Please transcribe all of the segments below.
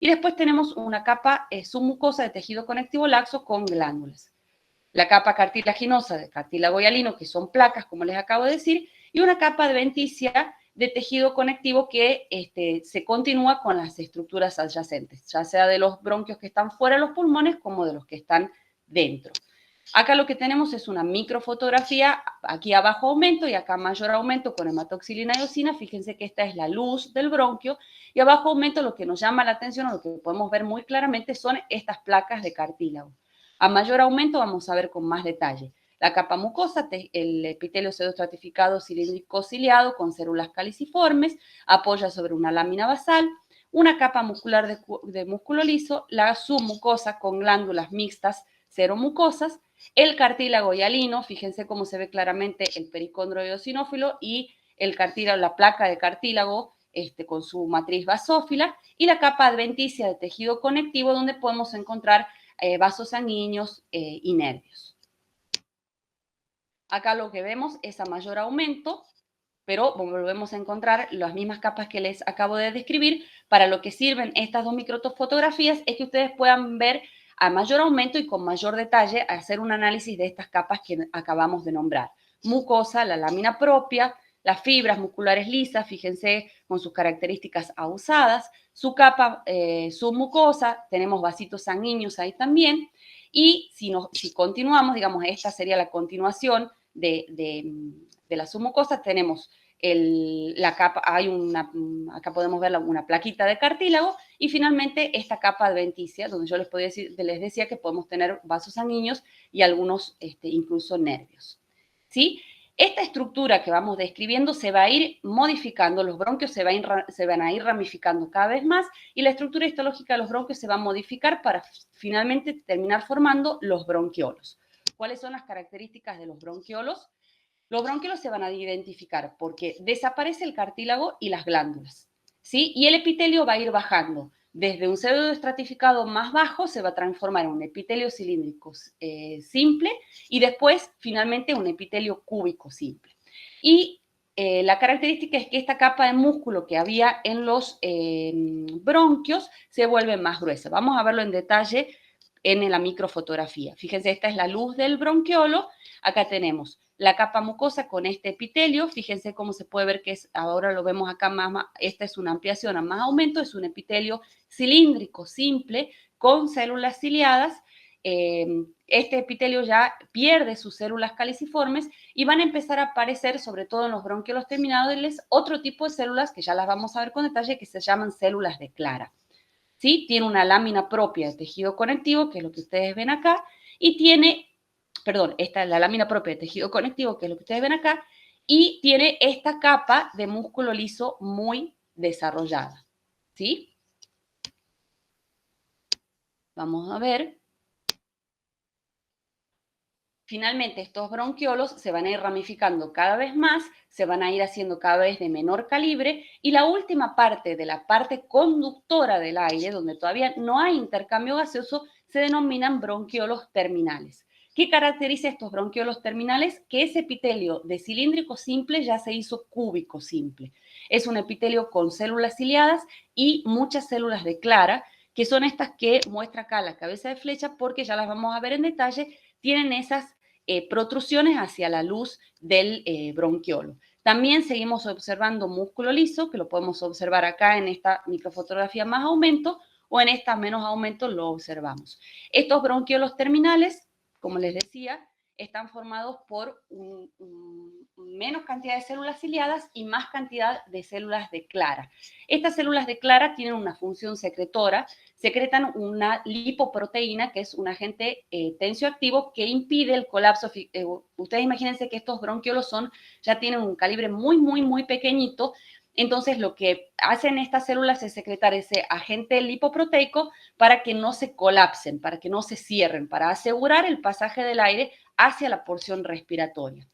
Y después tenemos una capa submucosa de tejido conectivo laxo con glándulas. La capa cartilaginosa de cartílago hialino, que son placas, como les acabo de decir, y una capa adventicia de tejido conectivo que se continúa con las estructuras adyacentes, ya sea de los bronquios que están fuera de los pulmones como de los que están dentro. Acá lo que tenemos es una microfotografía, aquí abajo aumento y acá mayor aumento con hematoxilina y eosina. Fíjense que esta es la luz del bronquio y abajo aumento lo que nos llama la atención o lo que podemos ver muy claramente son estas placas de cartílago. A mayor aumento vamos a ver con más detalle. La capa mucosa, el epitelio pseudoestratificado cilíndrico ciliado con células caliciformes, apoya sobre una lámina basal, una capa muscular de músculo liso, la submucosa con glándulas mixtas seromucosas, el cartílago hialino, fíjense cómo se ve claramente el pericondrio eosinófilo y el cartílago, la placa de cartílago con su matriz basófila, y la capa adventicia de tejido conectivo donde podemos encontrar vasos sanguíneos y nervios. Acá lo que vemos es a mayor aumento, pero volvemos a encontrar las mismas capas que les acabo de describir. Para lo que sirven estas dos microfotografías es que ustedes puedan ver a mayor aumento y con mayor detalle hacer un análisis de estas capas que acabamos de nombrar. Mucosa, la lámina propia, las fibras musculares lisas, fíjense con sus características ahusadas, su capa submucosa, tenemos vasitos sanguíneos ahí también, y si continuamos, digamos, esta sería la continuación de la submucosa, tenemos la capa, acá podemos ver una plaquita de cartílago, y finalmente esta capa adventicia, donde yo les decía que podemos tener vasos sanguíneos y algunos incluso nervios. ¿Sí? Esta estructura que vamos describiendo se va a ir modificando, los bronquios se van a ir ramificando cada vez más y la estructura histológica de los bronquios se va a modificar para finalmente terminar formando los bronquiolos. ¿Cuáles son las características de los bronquiolos? Los bronquiolos se van a identificar porque desaparece el cartílago y las glándulas, ¿sí? Y el epitelio va a ir bajando. Desde un pseudoestratificado más bajo se va a transformar en un epitelio cilíndrico simple y después, finalmente, un epitelio cúbico simple. Y la característica es que esta capa de músculo que había en los bronquios se vuelve más gruesa. Vamos a verlo en detalle en la microfotografía. Fíjense, esta es la luz del bronquiolo. Acá tenemos la capa mucosa con este epitelio. Fíjense cómo se puede ver que ahora lo vemos acá más, esta es una ampliación a más aumento, es un epitelio cilíndrico simple con células ciliadas. Este epitelio ya pierde sus células caliciformes y van a empezar a aparecer, sobre todo en los bronquiolos terminales, otro tipo de células que ya las vamos a ver con detalle, que se llaman células de Clara. ¿Sí? Tiene una lámina propia de tejido conectivo, que es lo que ustedes ven acá, y tiene, esta es la lámina propia de tejido conectivo, que es lo que ustedes ven acá, y tiene esta capa de músculo liso muy desarrollada. ¿Sí? Vamos a ver. Finalmente, estos bronquiolos se van a ir ramificando cada vez más, se van a ir haciendo cada vez de menor calibre, y la última parte de la parte conductora del aire, donde todavía no hay intercambio gaseoso, se denominan bronquiolos terminales. ¿Qué caracteriza estos bronquiolos terminales? Que ese epitelio de cilíndrico simple ya se hizo cúbico simple. Es un epitelio con células ciliadas y muchas células de Clara, que son estas que muestra acá la cabeza de flecha, porque ya las vamos a ver en detalle, tienen esas protrusiones hacia la luz del bronquiolo. También seguimos observando músculo liso, que lo podemos observar acá en esta microfotografía más aumento, o en esta menos aumento lo observamos. Estos bronquiolos terminales, como les decía, están formados por menos cantidad de células ciliadas y más cantidad de células de Clara. Estas células de Clara tienen una función secretora, secretan una lipoproteína, que es un agente tensioactivo que impide el colapso. Ustedes imagínense que estos bronquiolos ya tienen un calibre muy, muy, muy pequeñito. Entonces, lo que hacen estas células es secretar ese agente lipoproteico para que no se colapsen, para que no se cierren, para asegurar el pasaje del aire hacia la porción respiratoria.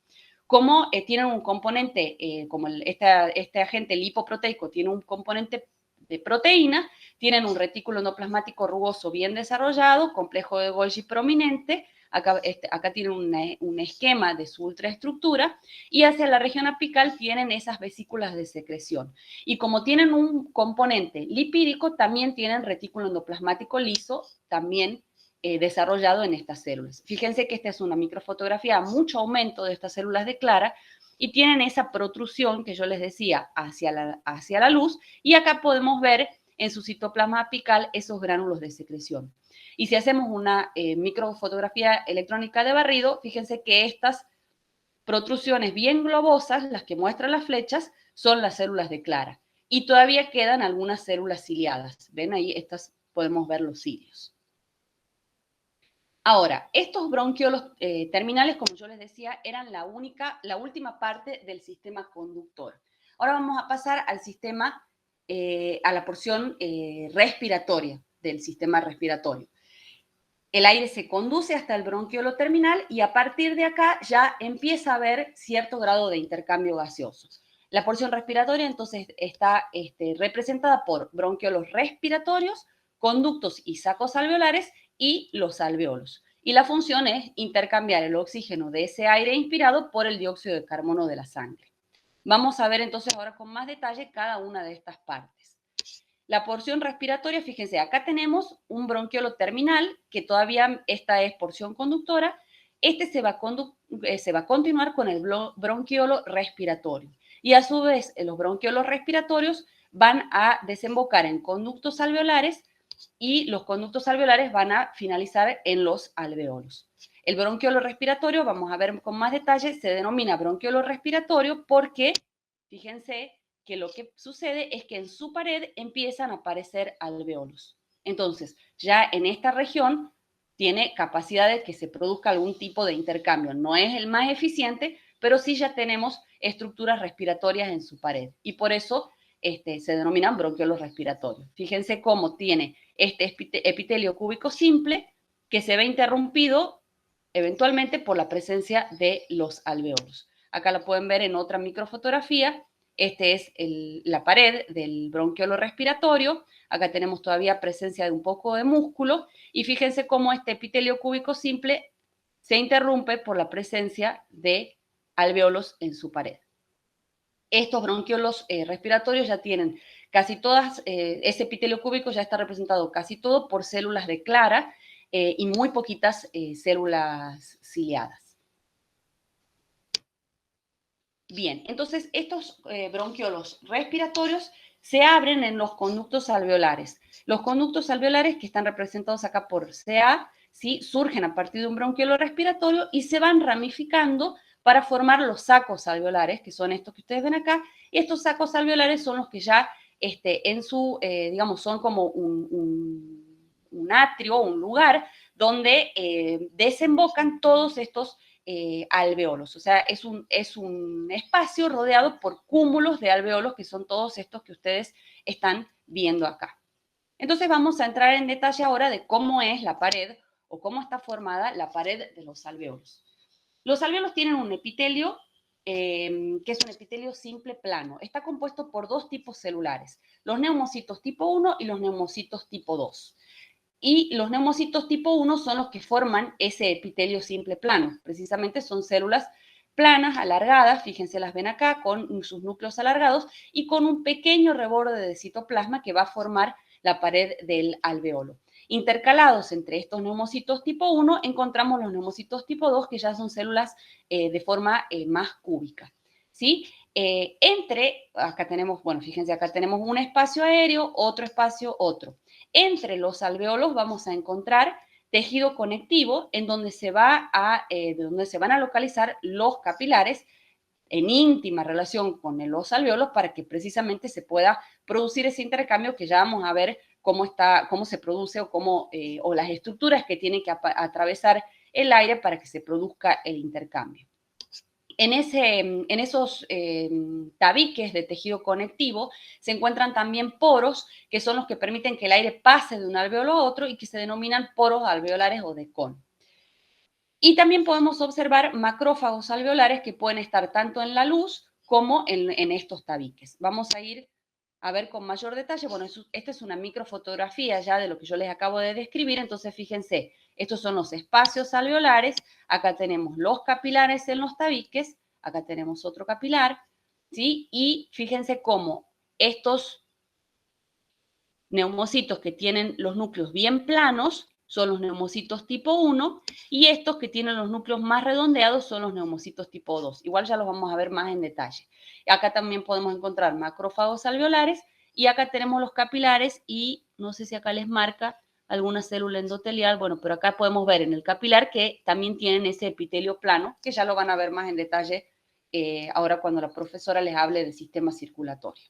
Como tienen un componente, como este agente lipoproteico tiene un componente de proteína, tienen un retículo endoplasmático rugoso bien desarrollado, complejo de Golgi prominente, Acá, acá tienen un esquema de su ultraestructura y hacia la región apical tienen esas vesículas de secreción. Y como tienen un componente lipídico, también tienen retículo endoplasmático liso, también desarrollado en estas células. Fíjense que esta es una microfotografía a mucho aumento de estas células de clara y tienen esa protrusión que yo les decía hacia la luz, y acá podemos ver en su citoplasma apical esos gránulos de secreción. Y si hacemos una microfotografía electrónica de barrido, fíjense que estas protrusiones bien globosas, las que muestran las flechas, son las células de clara. Y todavía quedan algunas células ciliadas. ¿Ven ahí? Estas podemos ver los cilios. Ahora, estos bronquiolos terminales, como yo les decía, eran la última parte del sistema conductor. Ahora vamos a pasar al sistema, a la porción respiratoria del sistema respiratorio. El aire se conduce hasta el bronquiolo terminal y a partir de acá ya empieza a haber cierto grado de intercambio gaseoso. La porción respiratoria entonces está representada por bronquiolos respiratorios, conductos y sacos alveolares y los alveolos. Y la función es intercambiar el oxígeno de ese aire inspirado por el dióxido de carbono de la sangre. Vamos a ver entonces ahora con más detalle cada una de estas partes. La porción respiratoria, fíjense, acá tenemos un bronquiolo terminal, que todavía esta es porción conductora. Este se va a continuar con el bronquiolo respiratorio. Y a su vez, los bronquiolos respiratorios van a desembocar en conductos alveolares y los conductos alveolares van a finalizar en los alveolos. El bronquiolo respiratorio, vamos a ver con más detalle, se denomina bronquiolo respiratorio porque, fíjense, que lo que sucede es que en su pared empiezan a aparecer alveolos. Entonces, ya en esta región tiene capacidad de que se produzca algún tipo de intercambio. No es el más eficiente, pero sí ya tenemos estructuras respiratorias en su pared. Y por eso se denominan bronquiolos respiratorios. Fíjense cómo tiene este epitelio cúbico simple que se ve interrumpido eventualmente por la presencia de los alveolos. Acá lo pueden ver en otra microfotografía. Este es la pared del bronquiolo respiratorio. Acá tenemos todavía presencia de un poco de músculo. Y fíjense cómo este epitelio cúbico simple se interrumpe por la presencia de alveolos en su pared. Estos bronquiolos respiratorios ya tienen casi todas, ese epitelio cúbico ya está representado casi todo por células de clara y muy poquitas células ciliadas. Bien, entonces estos bronquiolos respiratorios se abren en los conductos alveolares. Los conductos alveolares, que están representados acá por CA, ¿sí?, surgen a partir de un bronquiolo respiratorio y se van ramificando para formar los sacos alveolares, que son estos que ustedes ven acá, y estos sacos alveolares son los que ya en su, digamos, son como un atrio, un lugar donde desembocan todos estos alveolos. O sea, es un espacio rodeado por cúmulos de alveolos, que son todos estos que ustedes están viendo acá. Entonces vamos a entrar en detalle ahora de cómo es la pared o cómo está formada la pared de los alveolos. Los alveolos tienen un epitelio que es un epitelio simple plano. Está compuesto por dos tipos celulares, los neumocitos tipo 1 y los neumocitos tipo 2. Y los neumocitos tipo 1 son los que forman ese epitelio simple plano. Precisamente son células planas, alargadas, fíjense, las ven acá, con sus núcleos alargados y con un pequeño reborde de citoplasma que va a formar la pared del alveolo. Intercalados entre estos neumocitos tipo 1 encontramos los neumocitos tipo 2, que ya son células de forma más cúbica, ¿sí? Acá tenemos, bueno, fíjense, acá tenemos un espacio aéreo, otro espacio, otro. Entre los alveolos vamos a encontrar tejido conectivo en donde donde se van a localizar los capilares en íntima relación con los alveolos para que precisamente se pueda producir ese intercambio que ya vamos a ver cómo se produce o las estructuras que tiene que atravesar el aire para que se produzca el intercambio. En esos tabiques de tejido conectivo se encuentran también poros, que son los que permiten que el aire pase de un alveolo a otro y que se denominan poros alveolares o de Kohn. Y también podemos observar macrófagos alveolares que pueden estar tanto en la luz como en estos tabiques. Vamos a ir a ver con mayor detalle, bueno, esta es una microfotografía ya de lo que yo les acabo de describir, entonces fíjense, estos son los espacios alveolares, acá tenemos los capilares en los tabiques, acá tenemos otro capilar, ¿sí? Y fíjense cómo estos neumocitos que tienen los núcleos bien planos son los neumocitos tipo 1 y estos que tienen los núcleos más redondeados son los neumocitos tipo 2. Igual ya los vamos a ver más en detalle. Acá también podemos encontrar macrófagos alveolares y acá tenemos los capilares y no sé si acá les marca alguna célula endotelial, bueno, pero acá podemos ver en el capilar que también tienen ese epitelio plano, que ya lo van a ver más en detalle ahora cuando la profesora les hable del sistema circulatorio.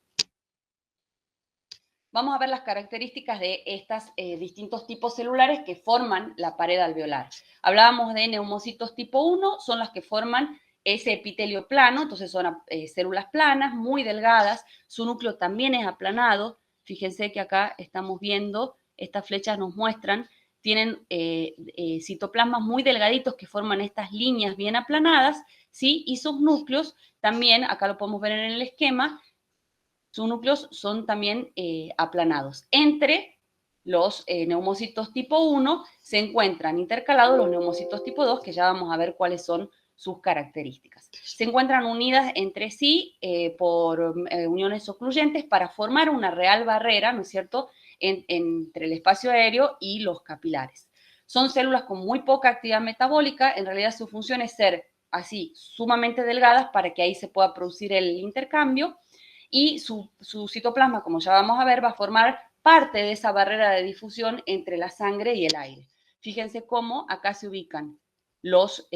Vamos a ver las características de estos distintos tipos celulares que forman la pared alveolar. Hablábamos de neumocitos tipo 1, son las que forman ese epitelio plano, entonces son células planas, muy delgadas, su núcleo también es aplanado. Fíjense que acá estamos viendo, estas flechas nos muestran, tienen citoplasmas muy delgaditos que forman estas líneas bien aplanadas, ¿sí? Y sus núcleos también, acá lo podemos ver en el esquema, sus núcleos son también aplanados. Entre los neumocitos tipo 1 se encuentran intercalados los neumocitos tipo 2, que ya vamos a ver cuáles son sus características. Se encuentran unidas entre sí por uniones ocluyentes para formar una real barrera, ¿no es cierto?, entre el espacio aéreo y los capilares. Son células con muy poca actividad metabólica, en realidad su función es ser así sumamente delgadas para que ahí se pueda producir el intercambio y su citoplasma, como ya vamos a ver, va a formar parte de esa barrera de difusión entre la sangre y el aire. Fíjense cómo acá se ubican los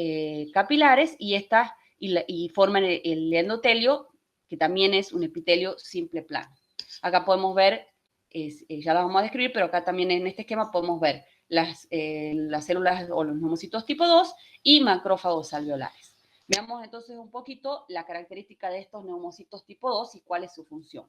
capilares y forman el endotelio, que también es un epitelio simple plano. Acá podemos ver, ya lo vamos a describir, pero acá también en este esquema podemos ver las células o los neumocitos tipo 2 y macrófagos alveolares. Veamos entonces un poquito la característica de estos neumocitos tipo 2 y cuál es su función.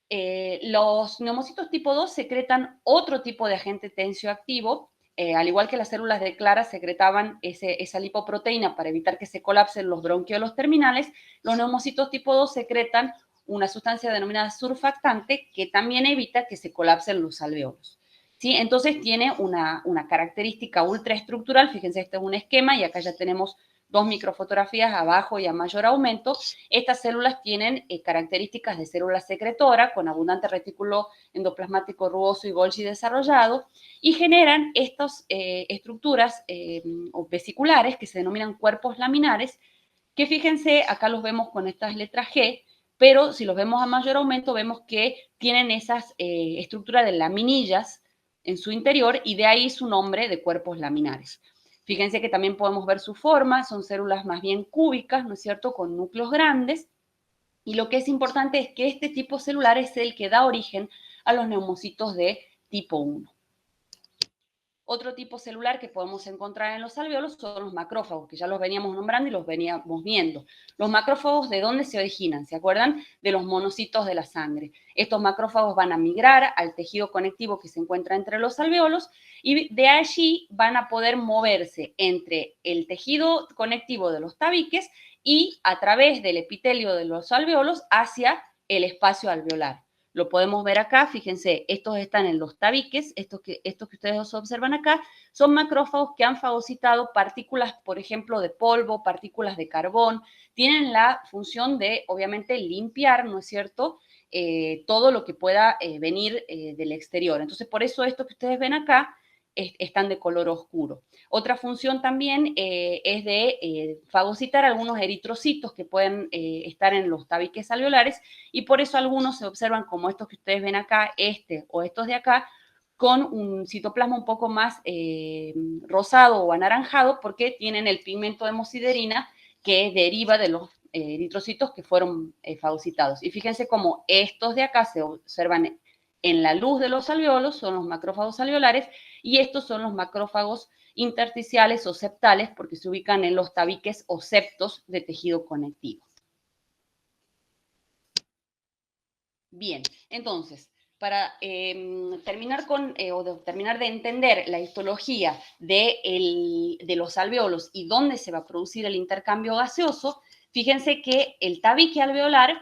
Los neumocitos tipo 2 secretan otro tipo de agente tensioactivo, al igual que las células de Clara secretaban esa lipoproteína para evitar que se colapsen los bronquiolos terminales, los neumocitos tipo 2 secretan una sustancia denominada surfactante que también evita que se colapsen los alveolos. ¿Sí? Entonces tiene una característica ultraestructural, fíjense, este es un esquema y acá ya tenemos dos microfotografías abajo y a mayor aumento. Estas células tienen características de célula secretora con abundante retículo endoplasmático rugoso y Golgi desarrollado y generan estas estructuras o vesiculares que se denominan cuerpos laminares, que fíjense, acá los vemos con estas letras G, pero si los vemos a mayor aumento vemos que tienen esas estructuras de laminillas en su interior y de ahí su nombre de cuerpos laminares. Fíjense que también podemos ver su forma, son células más bien cúbicas, ¿no es cierto?, con núcleos grandes. Y lo que es importante es que este tipo celular es el que da origen a los neumocitos de tipo 1. Otro tipo celular que podemos encontrar en los alveolos son los macrófagos, que ya los veníamos nombrando y los veníamos viendo. Los macrófagos, ¿de dónde se originan? ¿Se acuerdan? De los monocitos de la sangre. Estos macrófagos van a migrar al tejido conectivo que se encuentra entre los alveolos y de allí van a poder moverse entre el tejido conectivo de los tabiques y a través del epitelio de los alveolos hacia el espacio alveolar. Lo podemos ver acá, fíjense, estos están en los tabiques, estos que ustedes observan acá, son macrófagos que han fagocitado partículas, por ejemplo, de polvo, partículas de carbón, tienen la función de, obviamente, limpiar, ¿no es cierto?, todo lo que pueda venir del exterior. Entonces, por eso esto que ustedes ven acá están de color oscuro. Otra función también es de fagocitar algunos eritrocitos que pueden estar en los tabiques alveolares y por eso algunos se observan como estos que ustedes ven acá, este o estos de acá, con un citoplasma un poco más rosado o anaranjado porque tienen el pigmento de hemosiderina que deriva de los eritrocitos que fueron fagocitados. Y fíjense cómo estos de acá se observan en la luz de los alveolos, son los macrófagos alveolares, y estos son los macrófagos intersticiales o septales porque se ubican en los tabiques o septos de tejido conectivo. Bien, entonces, para terminar terminar de entender la histología de los alveolos y dónde se va a producir el intercambio gaseoso, fíjense que el tabique alveolar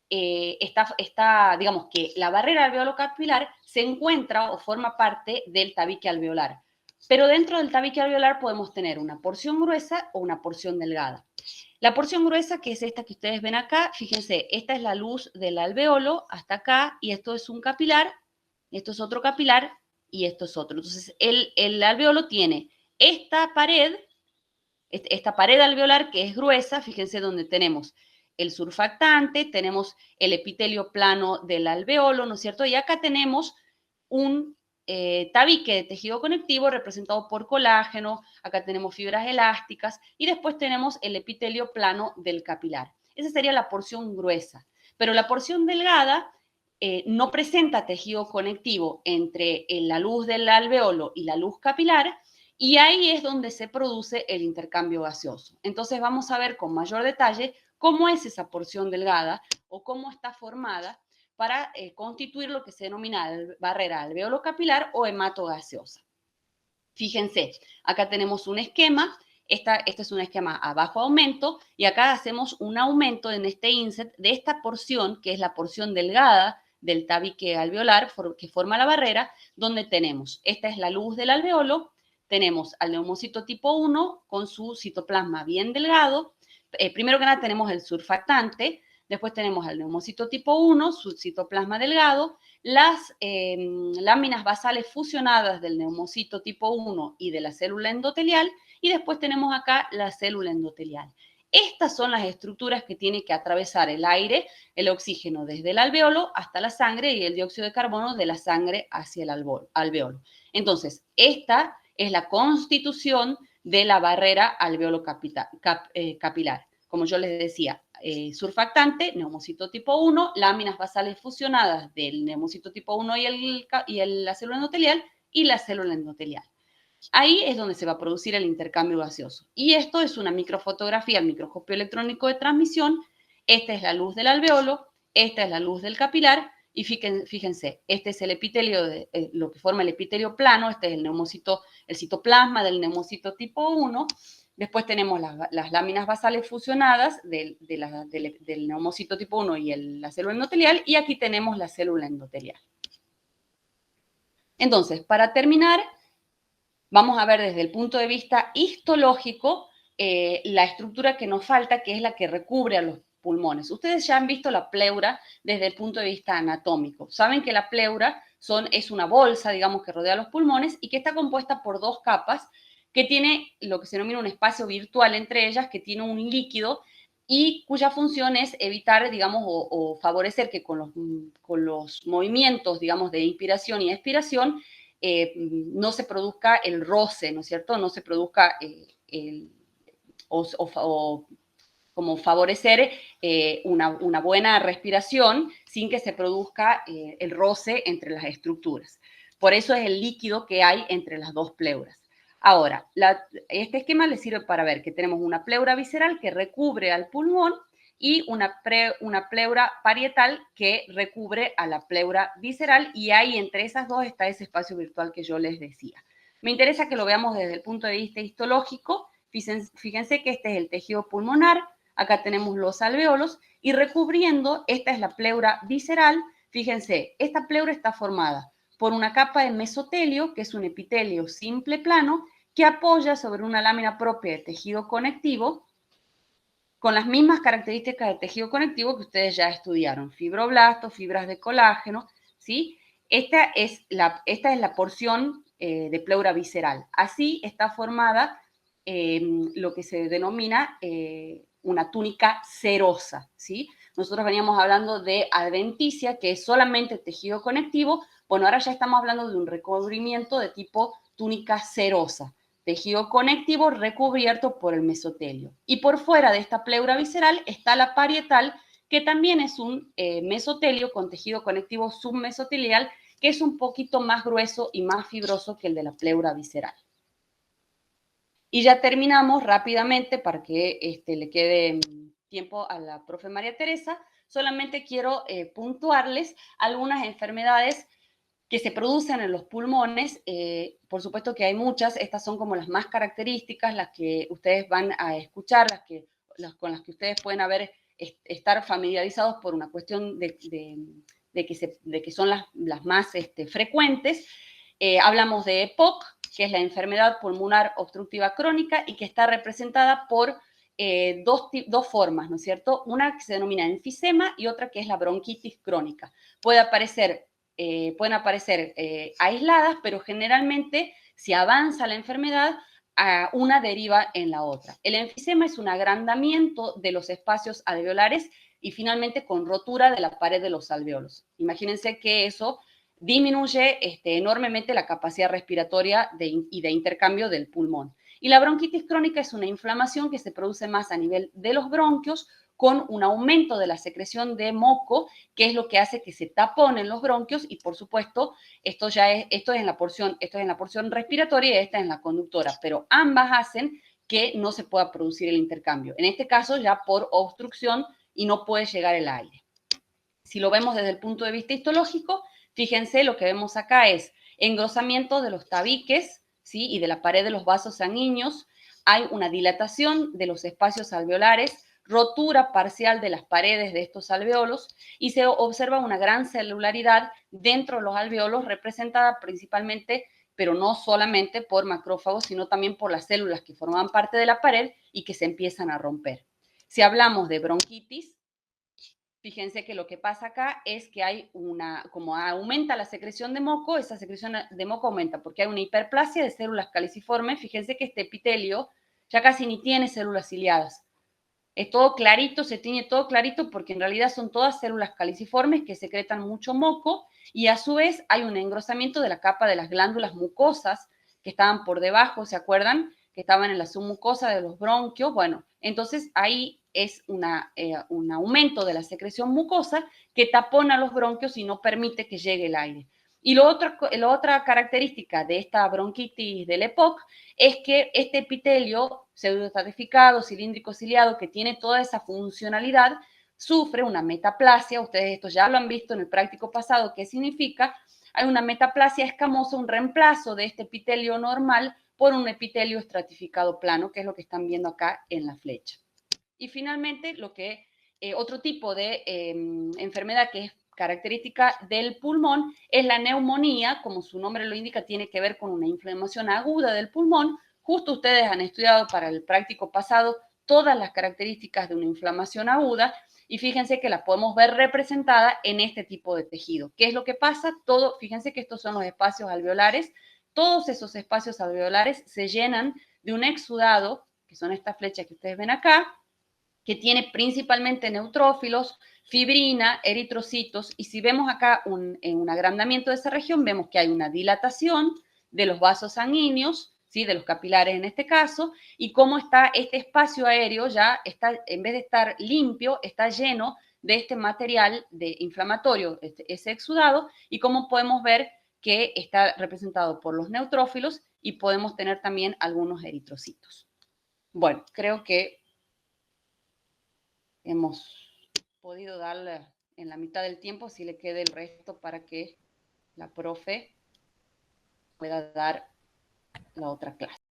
digamos que la barrera alveolo-capilar se encuentra o forma parte del tabique alveolar. Pero dentro del tabique alveolar podemos tener una porción gruesa o una porción delgada. La porción gruesa, que es esta que ustedes ven acá, fíjense, esta es la luz del alveolo hasta acá, y esto es un capilar, esto es otro capilar, y esto es otro. Entonces, el alveolo tiene esta pared alveolar que es gruesa, fíjense donde tenemos el surfactante, tenemos el epitelio plano del alveolo, ¿no es cierto? Y acá tenemos un tabique de tejido conectivo representado por colágeno, acá tenemos fibras elásticas y después tenemos el epitelio plano del capilar. Esa sería la porción gruesa, pero la porción delgada no presenta tejido conectivo entre la luz del alveolo y la luz capilar, y ahí es donde se produce el intercambio gaseoso. Entonces vamos a ver con mayor detalle cómo es esa porción delgada o cómo está formada para constituir lo que se denomina barrera alveolo-capilar o hematogaseosa. Fíjense, acá tenemos un esquema, este es un esquema a bajo aumento, y acá hacemos un aumento en este inset de esta porción, que es la porción delgada del tabique alveolar que forma la barrera, donde tenemos, esta es la luz del alveolo, tenemos al neumocito tipo 1 con su citoplasma bien delgado, primero que nada tenemos el surfactante, después tenemos al neumocito tipo 1, su citoplasma delgado, las láminas basales fusionadas del neumocito tipo 1 y de la célula endotelial, y después tenemos acá la célula endotelial. Estas son las estructuras que tiene que atravesar el aire, el oxígeno desde el alveolo hasta la sangre y el dióxido de carbono de la sangre hacia el alveolo. Entonces, esta es la constitución de la barrera alveolo-capilar. Como yo les decía, surfactante, neumocito tipo 1, láminas basales fusionadas del neumocito tipo 1 y la célula endotelial y la célula endotelial. Ahí es donde se va a producir el intercambio gaseoso. Y esto es una microfotografía al microscopio electrónico de transmisión. Esta es la luz del alveolo, esta es la luz del capilar, y fíjense, este es el epitelio, lo que forma el epitelio plano, este es el citoplasma del neumocito tipo 1. Después tenemos las láminas basales fusionadas del neumocito tipo 1 y la célula endotelial, y aquí tenemos la célula endotelial. Entonces, para terminar, vamos a ver desde el punto de vista histológico la estructura que nos falta, que es la que recubre a los pulmones. Ustedes ya han visto la pleura desde el punto de vista anatómico. Saben que la pleura es una bolsa, digamos, que rodea los pulmones y que está compuesta por dos capas, que tiene lo que se denomina un espacio virtual entre ellas, que tiene un líquido y cuya función es evitar, digamos, o favorecer que con los movimientos, digamos, de inspiración y expiración, no se produzca el roce, ¿no es cierto? No se produzca como favorecer una buena respiración sin que se produzca el roce entre las estructuras. Por eso es el líquido que hay entre las dos pleuras. Ahora, este esquema les sirve para ver que tenemos una pleura visceral que recubre al pulmón y una pleura parietal que recubre a la pleura visceral, y ahí entre esas dos está ese espacio virtual que yo les decía. Me interesa que lo veamos desde el punto de vista histológico. Fíjense que este es el tejido pulmonar, acá tenemos los alveolos, y recubriendo, esta es la pleura visceral. Fíjense, esta pleura está formada por una capa de mesotelio, que es un epitelio simple plano, que apoya sobre una lámina propia de tejido conectivo, con las mismas características de tejido conectivo que ustedes ya estudiaron, fibroblastos, fibras de colágeno, ¿sí? Esta es la porción de pleura visceral. Así está formada lo que se denomina una túnica serosa, ¿sí? Nosotros veníamos hablando de adventicia, que es solamente tejido conectivo. Bueno, ahora ya estamos hablando de un recubrimiento de tipo túnica serosa, tejido conectivo recubierto por el mesotelio. Y por fuera de esta pleura visceral está la parietal, que también es un mesotelio con tejido conectivo submesotelial, que es un poquito más grueso y más fibroso que el de la pleura visceral. Y ya terminamos rápidamente para que le quede tiempo a la profe María Teresa. Solamente quiero puntuarles algunas enfermedades que se producen en los pulmones. Por supuesto que hay muchas, estas son como las más características, las que ustedes van a escuchar, con las que ustedes pueden haber estar familiarizados por una cuestión de que son las más frecuentes. Hablamos de EPOC, que es la enfermedad pulmonar obstructiva crónica y que está representada por dos formas, ¿no es cierto? Una que se denomina enfisema y otra que es la bronquitis crónica. Pueden aparecer aisladas, pero generalmente si avanza la enfermedad, una deriva en la otra. El enfisema es un agrandamiento de los espacios alveolares y finalmente con rotura de la pared de los alveolos. Imagínense que eso disminuye enormemente la capacidad respiratoria y de intercambio del pulmón. Y la bronquitis crónica es una inflamación que se produce más a nivel de los bronquios con un aumento de la secreción de moco, que es lo que hace que se taponen los bronquios y por supuesto esto es en la porción respiratoria y esta es en la conductora, pero ambas hacen que no se pueda producir el intercambio. En este caso ya por obstrucción y no puede llegar el aire. Si lo vemos desde el punto de vista histológico, fíjense, lo que vemos acá es engrosamiento de los tabiques, ¿sí? Y de la pared de los vasos sanguíneos. Hay una dilatación de los espacios alveolares, rotura parcial de las paredes de estos alveolos y se observa una gran celularidad dentro de los alveolos representada principalmente, pero no solamente por macrófagos, sino también por las células que forman parte de la pared y que se empiezan a romper. Si hablamos de bronquitis, fíjense que lo que pasa acá es que hay como aumenta la secreción de moco, esa secreción de moco aumenta porque hay una hiperplasia de células caliciformes. Fíjense que este epitelio ya casi ni tiene células ciliadas. Es todo clarito, se tiñe todo clarito porque en realidad son todas células caliciformes que secretan mucho moco y a su vez hay un engrosamiento de la capa de las glándulas mucosas que estaban por debajo, ¿se acuerdan? Que estaban en la submucosa de los bronquios. Bueno, entonces ahí es un aumento de la secreción mucosa que tapona los bronquios y no permite que llegue el aire. Y la otra característica de esta bronquitis del EPOC es que este epitelio pseudoestratificado, cilíndrico ciliado, que tiene toda esa funcionalidad, sufre una metaplasia. Ustedes esto ya lo han visto en el práctico pasado. ¿Qué significa? Hay una metaplasia escamosa, un reemplazo de este epitelio normal por un epitelio estratificado plano, que es lo que están viendo acá en la flecha. Y finalmente, otro tipo de enfermedad que es característica del pulmón es la neumonía. Como su nombre lo indica, tiene que ver con una inflamación aguda del pulmón. Justo ustedes han estudiado para el práctico pasado todas las características de una inflamación aguda y fíjense que la podemos ver representada en este tipo de tejido. ¿Qué es lo que pasa? Fíjense que estos son los espacios alveolares. Todos esos espacios alveolares se llenan de un exudado, que son estas flechas que ustedes ven acá, que tiene principalmente neutrófilos, fibrina, eritrocitos, y si vemos acá un agrandamiento de esa región, vemos que hay una dilatación de los vasos sanguíneos, ¿sí? De los capilares en este caso, y cómo está este espacio aéreo ya está, en vez de estar limpio, está lleno de este material inflamatorio, ese exudado, y cómo podemos ver que está representado por los neutrófilos y podemos tener también algunos eritrocitos. Bueno, creo que hemos podido darle en la mitad del tiempo, si le quede el resto para que la profe pueda dar la otra clase.